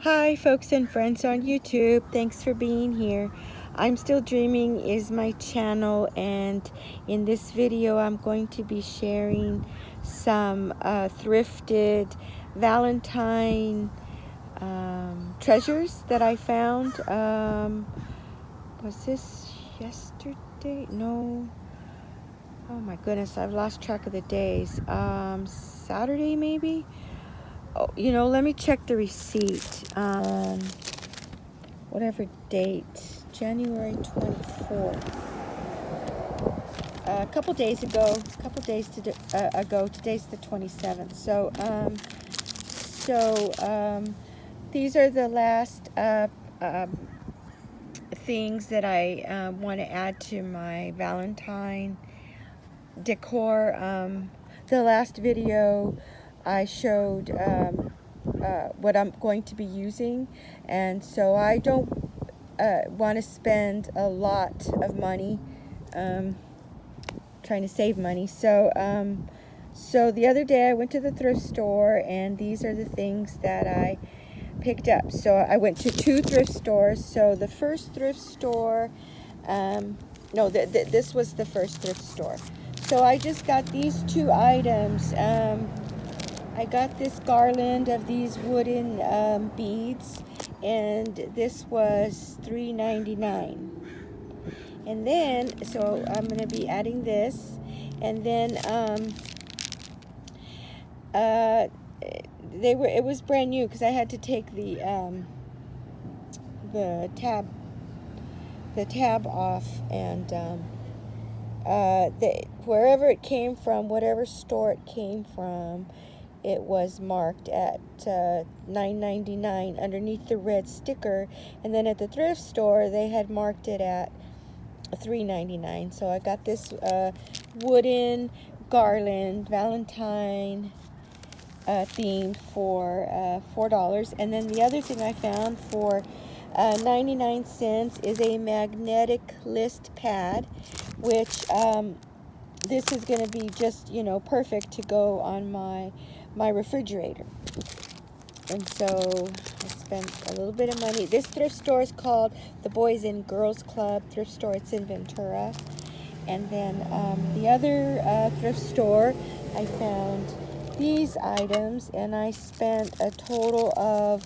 Hi folks and friends on YouTube, thanks for being here. I'm Still Dreaming is my channel, and in this video I'm going to be sharing some thrifted Valentine treasures that I found. Was this yesterday? No. Oh my goodness, I've lost track of the days. Saturday maybe? Oh, let me check the receipt. Whatever date, January 24th. A couple days ago, today's the 27th. These are the last things that I want to add to my Valentine decor. The last video I showed what I'm going to be using, and so I don't want to spend a lot of money, trying to save money. So the other day I went to the thrift store, and these are the things that I picked up. So I went to two thrift stores. So the first thrift store, this was the first thrift store. So I just got these two items. I got this garland of these wooden beads, and this was $3.99. And then, so I'm going to be adding this, and then it was brand new because I had to take the tab off, and wherever it came from, whatever store it came from, it was marked at $9.99 underneath the red sticker, and then at the thrift store they had marked it at $3.99. So I got this wooden garland Valentine theme for $4. And then the other thing I found for 99 cents is a magnetic list pad, which this is going to be just, perfect to go on my refrigerator. And so I spent a little bit of money. This thrift store is called the Boys and Girls Club thrift store. It's in Ventura. And then the other thrift store, I found these items, and I spent a total of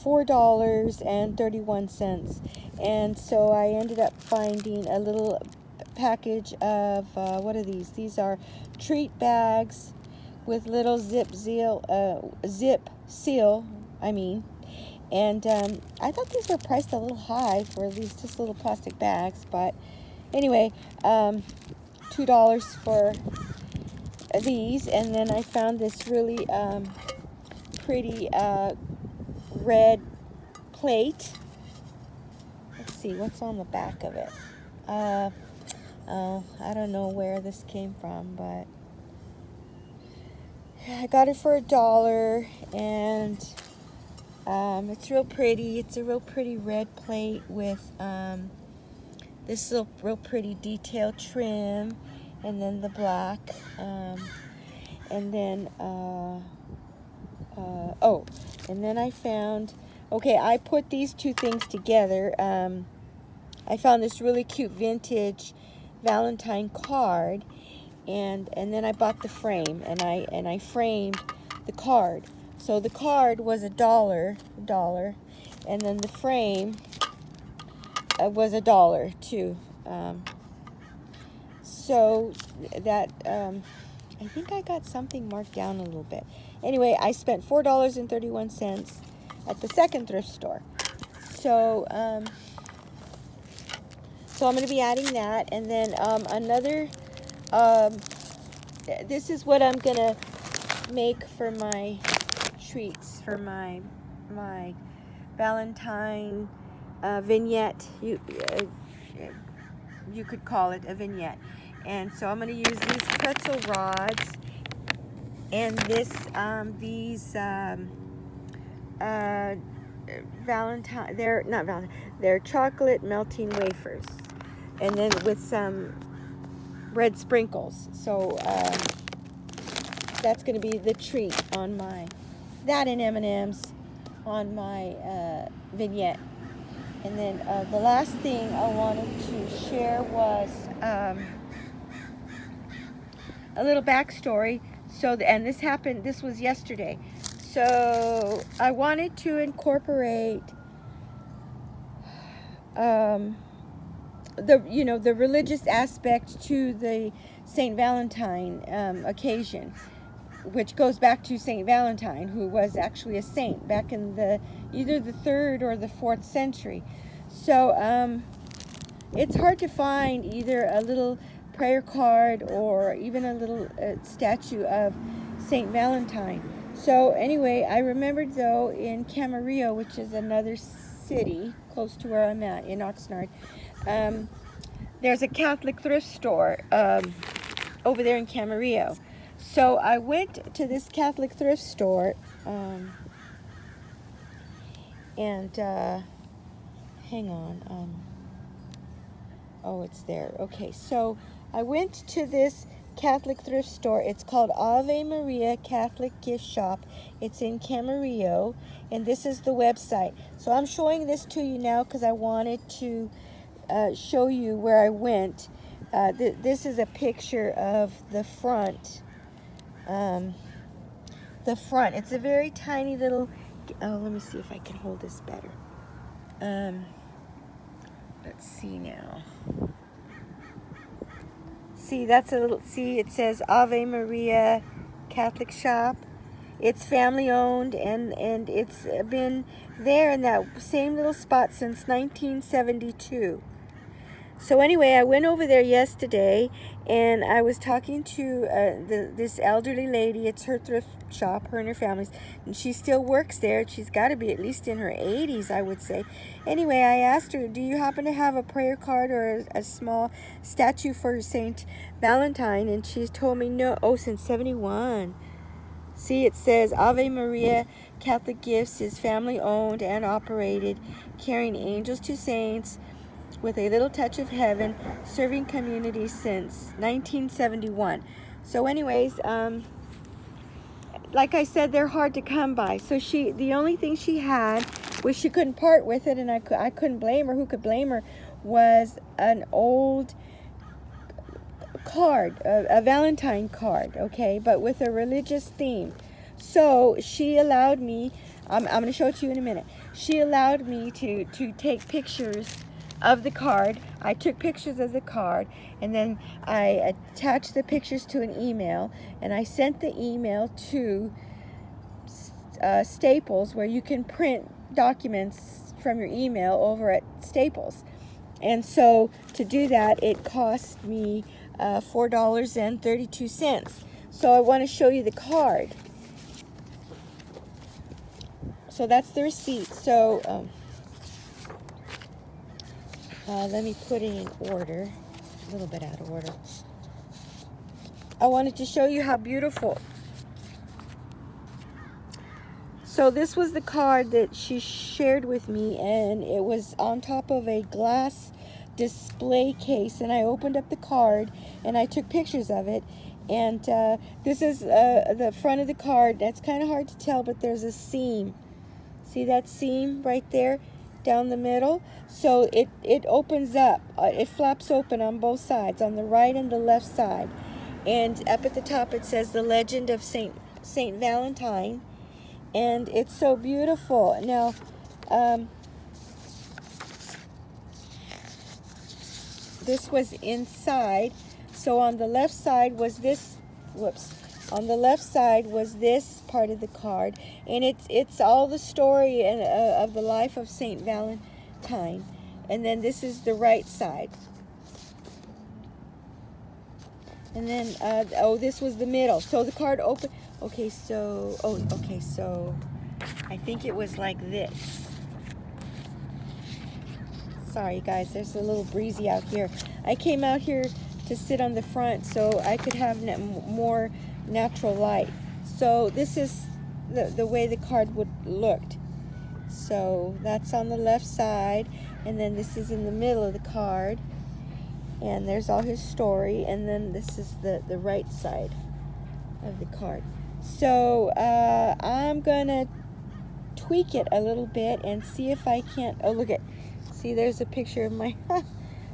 $4.31. And so I ended up finding a little package of what are these? These are treat bags with little zip seal. And I thought these were priced a little high for these just little plastic bags, but anyway, $2 for these. And then I found this really pretty red plate. Let's see what's on the back of it. I don't know where this came from, but I got it for $1, and it's real pretty. It's a real pretty red plate with this little real pretty detail trim, and then the black, and then and then I found, I put these two things together. I found this really cute vintage Valentine card, and then I bought the frame, and I framed the card. So the card was $1, and then the frame was $1 too. So that I think I got something marked down a little bit. Anyway, I spent $4.31 at the second thrift store. So so I'm going to be adding that, and then another. This is what I'm going to make for my treats, for my Valentine vignette. You could call it a vignette. And so I'm going to use these pretzel rods and these Valentine. They're chocolate melting wafers, and then with some red sprinkles. So that's going to be the treat on my that and M&M's on my vignette. And then the last thing I wanted to share was a little backstory. So, and this was yesterday. So I wanted to incorporate the religious aspect to the Saint Valentine occasion, which goes back to Saint Valentine, who was actually a saint back in either the 3rd or the 4th century. So it's hard to find either a little prayer card or even a little statue of Saint Valentine. So anyway, I remembered though in Camarillo, which is another city close to where I'm at in Oxnard, there's a Catholic thrift store over there in Camarillo. So I went to this Catholic thrift store and hang on. Oh, it's there. Okay, so I went to this Catholic thrift store. It's called Ave Maria Catholic Gift Shop. It's in Camarillo, and this is the website. So I'm showing this to you now because I wanted to show you where I went. This is a picture of the front. It's a very tiny little. Oh, let me see if I can hold this better. Let's see now. See, that's a little. See, it says Ave Maria Catholic Shop. It's family owned, and it's been there in that same little spot since 1972. So anyway, I went over there yesterday, and I was talking to this elderly lady. It's her thrift shop, her and her family's, and she still works there. She's got to be at least in her 80s, I would say. Anyway, I asked her, do you happen to have a prayer card or a small statue for Saint Valentine? And she's told me no. Oh, since 71. See, it says Ave Maria Catholic Gifts is family owned and operated, carrying angels to saints with a little touch of heaven, serving communities since 1971. So anyways, like I said, they're hard to come by. So the only thing she had, which she couldn't part with it, and I couldn't blame her, who could blame her, was an old card, a Valentine card, okay, but with a religious theme. So she allowed me, I'm going to show it to you in a minute, she allowed me to take pictures of the card. I took pictures of the card, and then I attached the pictures to an email, and I sent the email to Staples, where you can print documents from your email over at Staples. And so to do that, it cost me $4.32. So I want to show you the card. So that's the receipt. So let me put it in order, a little bit out of order. I wanted to show you how beautiful. So this was the card that she shared with me, and it was on top of a glass display case, and I opened up the card and I took pictures of it. And this is the front of the card. That's kind of hard to tell, but there's a seam. See that seam right there down the middle? So it opens up, it flaps open on both sides, on the right and the left side. And up at the top it says the legend of Saint Valentine, and it's so beautiful. Now this was inside. So on the left side was this, on the left side was this part of the card, and it's all the story of the life of Saint Valentine. And then this is the right side. And then this was the middle. So the card open. Okay, so so I think it was like this. Sorry guys, there's a little breezy out here. I came out here to sit on the front so I could have more natural light. So this is the way the card would looked. So that's on the left side, and then this is in the middle of the card, and there's all his story, and then this is the right side of the card. So I'm gonna tweak it a little bit and see if I can't. Oh, look at, see, there's a picture of my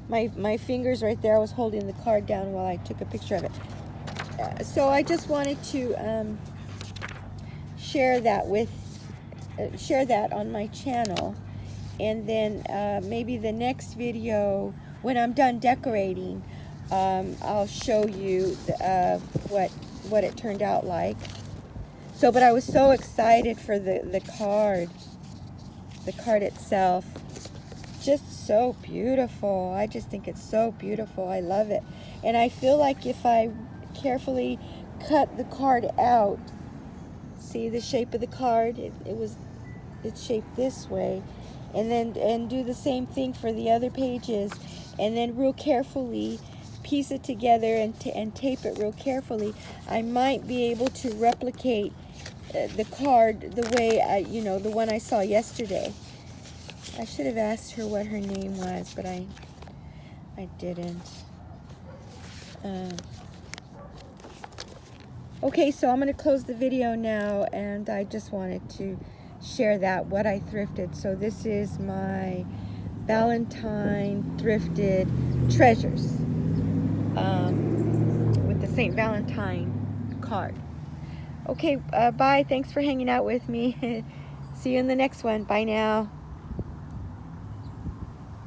my fingers right there. I was holding the card down while I took a picture of it. So I just wanted to share that on my channel, and then maybe the next video when I'm done decorating, I'll show you what it turned out like. So, but I was so excited for the card itself. Just so beautiful. I just think it's so beautiful. I love it. And I feel like if I carefully cut the card out, see the shape of the card, it's shaped this way, and do the same thing for the other pages, and then real carefully piece it together and tape it real carefully, I might be able to replicate the card the way the one I saw yesterday. I should have asked her what her name was, but I didn't. Okay, so I'm going to close the video now, and I just wanted to share what I thrifted. So this is my Valentine thrifted treasures with the St. Valentine card. Okay, bye. Thanks for hanging out with me. See you in the next one. Bye now.